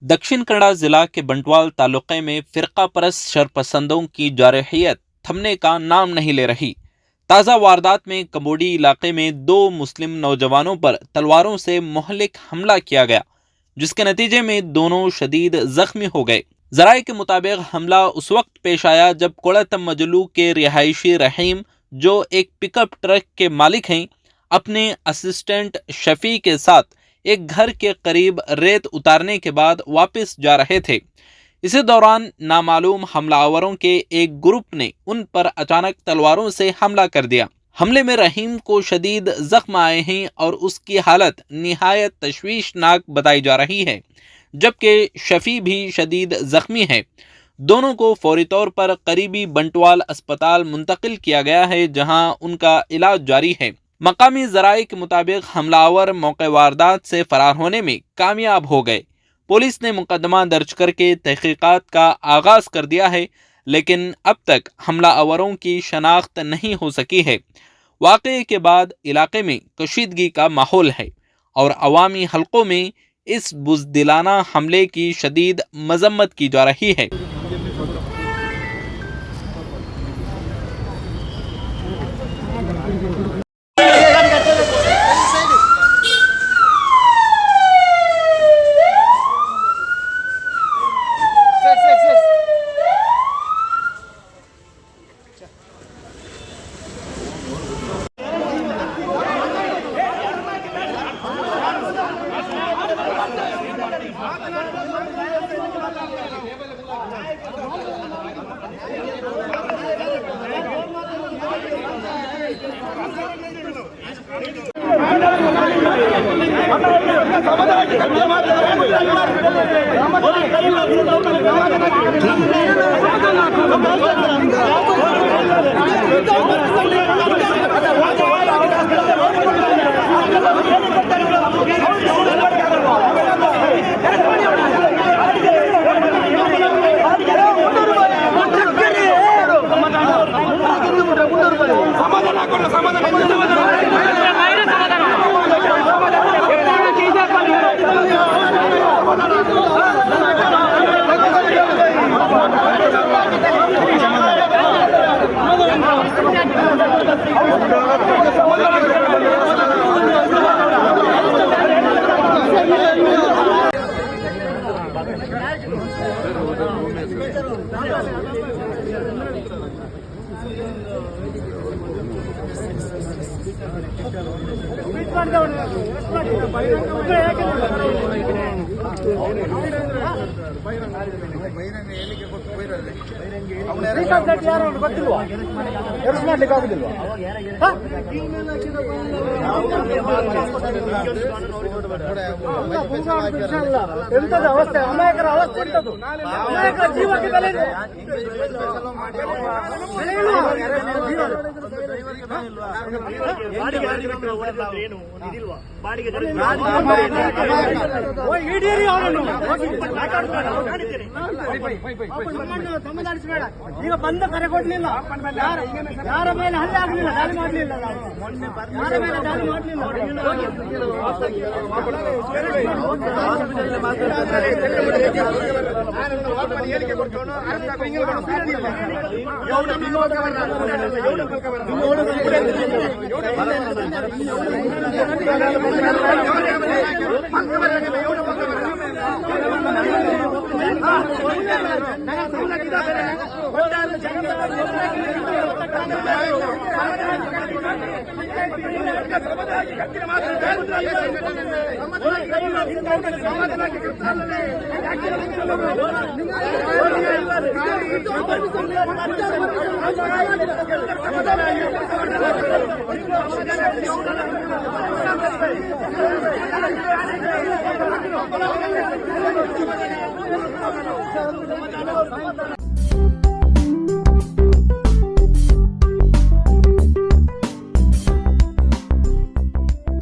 दक्षिण कन्नड़ा जिला के बंटवाल तालुके में फिरका परस्त शरपसंदों की जारहियत थमने का नाम नहीं ले रही। ताज़ा वारदात में कम्बोडी इलाके में दो मुस्लिम नौजवानों पर तलवारों से मुहल्लिक हमला किया गया, जिसके नतीजे में दोनों शदीद जख्मी हो गए। जराये के मुताबिक हमला उस वक्त पेश आया जब कोड़तम मजलू के रिहायशी रहीम, जो एक पिकअप ट्रक के मालिक हैं, अपने असिस्टेंट शफी के साथ एक घर के करीब रेत उतारने के बाद वापस जा रहे थे। इसी दौरान नामालूम हमलावरों के एक ग्रुप ने उन पर अचानक तलवारों से हमला कर दिया। हमले में रहीम को शदीद जख्म आए हैं और उसकी हालत निहायत तशवीशनाक बताई जा रही है, जबकि शफी भी शदीद जख्मी है। दोनों को फौरी तौर पर करीबी बंटवाल अस्पताल मुंतकिल किया गया है, जहां उनका इलाज जारी है। मकामी जराये के मुताबिक हमलावर मौके वारदात से फरार होने में कामयाब हो गए। पुलिस ने मुकदमा दर्ज करके तहकीकात का आगाज कर दिया है, लेकिन अब तक हमलावरों की शनाख्त नहीं हो सकी है। वाक़ये के बाद इलाके में कशीदगी का माहौल है और अवामी हलकों में इस बुज़दिलाना हमले की शदीद मजम्मत की जा रही है। ಅವಸ್ಥೆ ಅಮಾಯಕರ ಅವಸ್ಥೆ ಇರ್ತದು ಅಮಾಯಕರ ಜೀವಕ್ಕೆ ಬೆಲೆ ಇದೆ ಈಡೇರಿ ಅವನನ್ನು ಸಮಾಧಾನಿಸಬೇಡ. ಈಗ ಬಂದ ಕರೆ ಕೊಡ್ಲಿಲ್ಲ, ಯಾರ ಮೇಲೆ ಹಲ್ಲೆ ಆಗಲಿಲ್ಲ, ದಾಳಿ ಮಾಡಲಿಲ್ಲ, ಯಾರ ಮೇಲೆ ದಾಳಿ ಮಾಡಲಿಲ್ಲ. ಹೇಳಿಕೆ ಕೊಡ್ತವನು